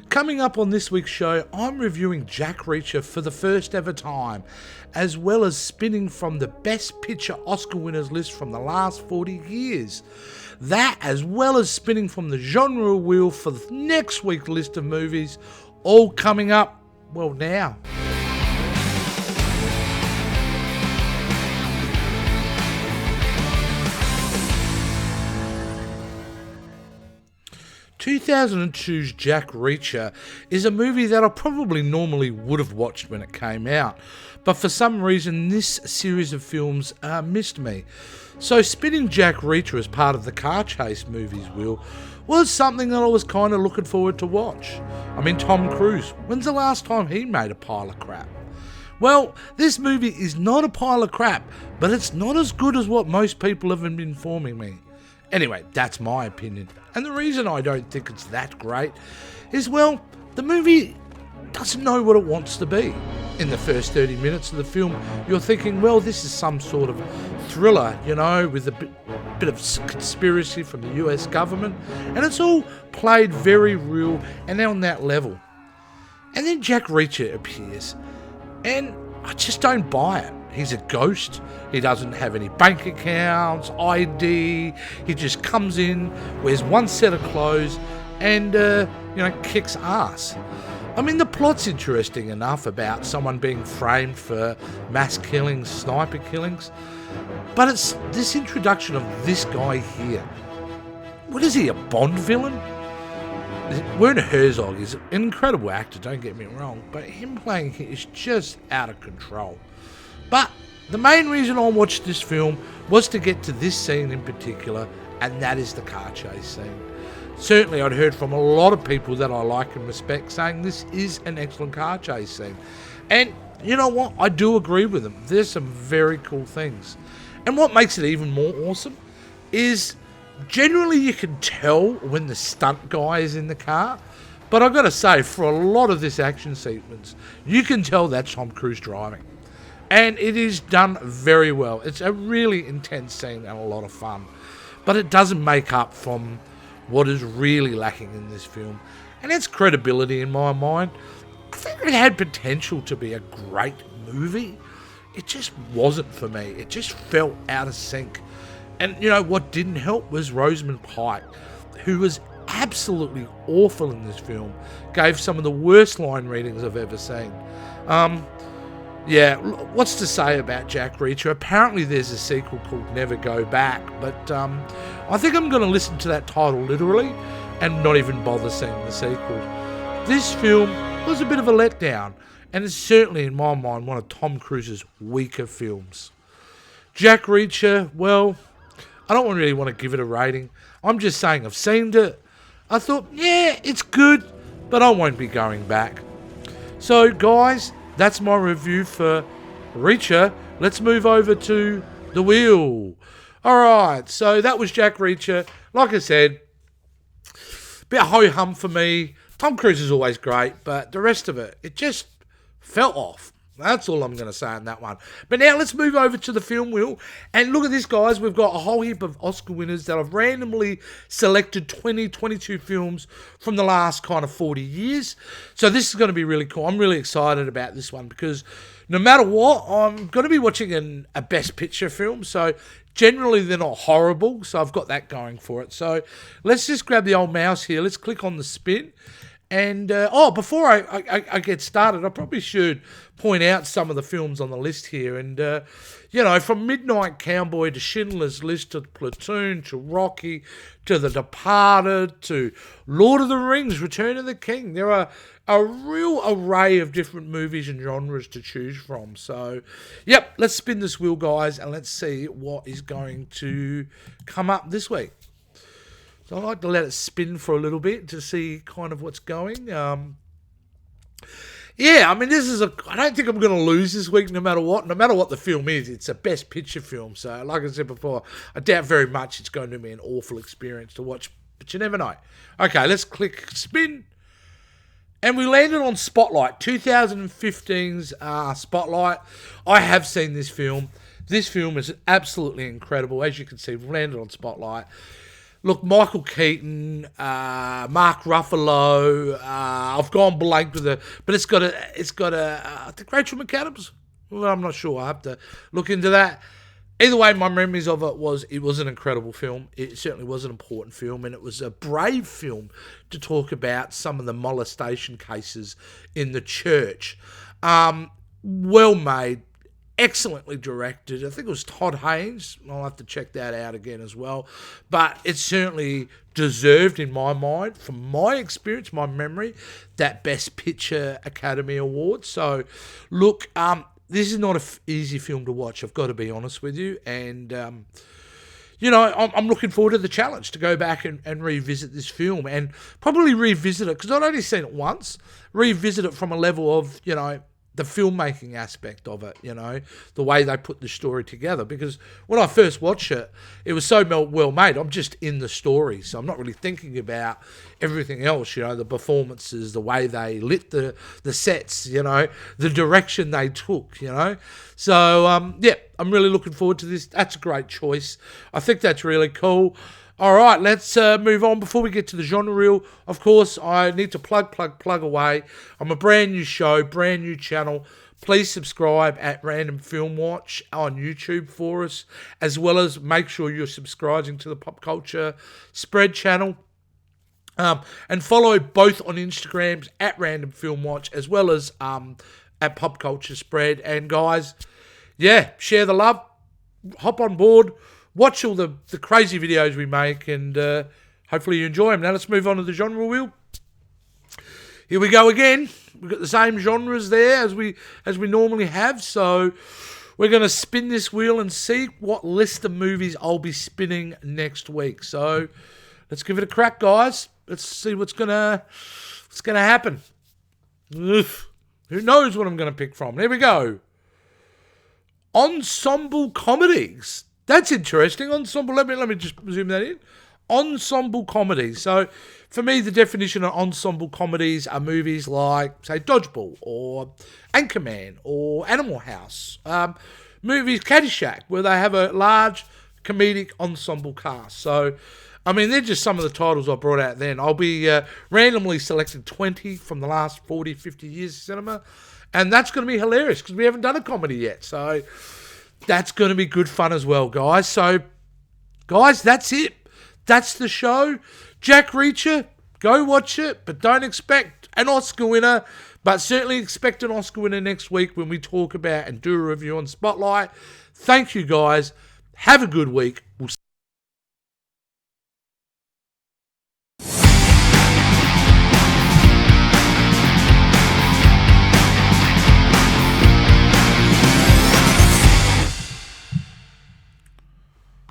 Coming up on this week's show, I'm reviewing Jack Reacher for the first ever time, as well as spinning from the Best Picture Oscar winners list from the last 40 years. That, as well as spinning from the genre wheel for the next week's list of movies, all coming up, well, now. 2002's Jack Reacher is a movie that I probably normally would have watched when it came out, but for some reason this series of films missed me. So spinning Jack Reacher as part of the car chase movies wheel was something that I was kind of looking forward to watch. I mean, Tom Cruise, when's the last time he made a pile of crap? Well, this movie is not a pile of crap, but it's not as good as what most people have been informing me. Anyway, that's my opinion. And the reason I don't think it's that great is, well, the movie doesn't know what it wants to be. In the first 30 minutes of the film, you're thinking, well, this is some sort of thriller, you know, with a bit of conspiracy from the US government. And it's all played very real and on that level. And then Jack Reacher appears. And I just don't buy it. He's a ghost. He doesn't have any bank accounts, ID. He just comes in, wears one set of clothes, and, kicks ass. I mean, the plot's interesting enough about someone being framed for mass killings, sniper killings. But it's this introduction of this guy here. What is he, a Bond villain? Werner Herzog is an incredible actor, don't get me wrong, but him playing here is just out of control. But the main reason I watched this film was to get to this scene in particular, and that is the car chase scene. Certainly I'd heard from a lot of people that I like and respect saying this is an excellent car chase scene. And you know what? I do agree with them. There's some very cool things. And what makes it even more awesome is generally you can tell when the stunt guy is in the car. But I've got to say, for a lot of this action sequence, you can tell that's Tom Cruise driving. And it is done very well. It's a really intense scene and a lot of fun. But it doesn't make up from what is really lacking in this film. And it's credibility in my mind. I think it had potential to be a great movie. It just wasn't for me. It just felt out of sync. And, you know, what didn't help was Rosamund Pike, who was absolutely awful in this film. Gave some of the worst line readings I've ever seen. Yeah, what's to say about Jack Reacher? Apparently there's a sequel called Never Go Back, but I think I'm going to listen to that title literally and not even bother seeing the sequel. This film was a bit of a letdown, and it's certainly, in my mind, one of Tom Cruise's weaker films. Jack Reacher, well, I don't really want to give it a rating. I'm just saying I've seen it. I thought, yeah, it's good, but I won't be going back. So, guys, that's my review for Reacher. Let's move over to the wheel. Alright, so that was Jack Reacher. Like I said, bit ho-hum for me. Tom Cruise is always great, but the rest of it just fell off. That's all I'm going to say on that one. But now let's move over to the film wheel. And look at this, guys. We've got a whole heap of Oscar winners that have randomly selected 22 films from the last kind of 40 years. So this is going to be really cool. I'm really excited about this one because no matter what, I'm going to be watching a Best Picture film. So generally they're not horrible. So I've got that going for it. So let's just grab the old mouse here. Let's click on the spin. And, before I get started, I probably should point out some of the films on the list here. And, from Midnight Cowboy to Schindler's List to Platoon to Rocky to The Departed to Lord of the Rings, Return of the King. There are a real array of different movies and genres to choose from. So, yep, let's spin this wheel, guys, and let's see what is going to come up this week. So I like to let it spin for a little bit to see kind of what's going. I don't think I'm going to lose this week no matter what. No matter what the film is, it's a Best Picture film. So like I said before, I doubt very much it's going to be an awful experience to watch. But you never know. Okay, let's click spin. And we landed on Spotlight, 2015's Spotlight. I have seen this film. This film is absolutely incredible. As you can see, we've landed on Spotlight. Look, Michael Keaton, Mark Ruffalo, I've gone blank with it, but it's got I think Rachel McAdams. Well, I'm not sure. I have to look into that. Either way, my memories of it was an incredible film. It certainly was an important film, and it was a brave film to talk about some of the molestation cases in the church. Well made, excellently directed. I think it was Todd Haynes. I'll have to check that out again as well. But it certainly deserved, in my mind, from my experience, my memory, that Best Picture Academy Award. So, look, this is not an easy film to watch, I've got to be honest with you. And, I'm looking forward to the challenge to go back and revisit this film and probably revisit it, because I'd only seen it once, revisit it from a level of, the filmmaking aspect of it, the way they put the story together. Because when I first watched it, it was so well made. I'm just in the story, so I'm not really thinking about everything else, the performances, the way they lit the sets, the direction they took, So, I'm really looking forward to this. That's a great choice. I think that's really cool. All right, let's move on. Before we get to the genre reel, of course, I need to plug away. I'm a brand new show, brand new channel. Please subscribe at Random Film Watch on YouTube for us, as well as make sure you're subscribing to the Pop Culture Spread channel. And follow both on Instagrams at Random Film Watch, as well as at Pop Culture Spread. And guys, share the love, hop on board. Watch all the crazy videos we make, and hopefully you enjoy them. Now let's move on to the genre wheel. Here we go again. We've got the same genres there as we normally have. So we're going to spin this wheel and see what list of movies I'll be spinning next week. So let's give it a crack, guys. Let's see what's gonna happen. Oof. Who knows what I'm going to pick from? There we go. Ensemble comedies. That's interesting. Ensemble. Let me just zoom that in. Ensemble comedies. So, for me, the definition of ensemble comedies are movies like, say, Dodgeball or Anchorman or Animal House. Movies Caddyshack, where they have a large comedic ensemble cast. So, they're just some of the titles I brought out then. I'll be randomly selecting 20 from the last 40, 50 years of cinema. And that's going to be hilarious because we haven't done a comedy yet. So, that's going to be good fun as well, guys. So, guys, that's it. That's the show. Jack Reacher, go watch it, but don't expect an Oscar winner. But certainly expect an Oscar winner next week when we talk about and do a review on Spotlight. Thank you, guys. Have a good week. We'll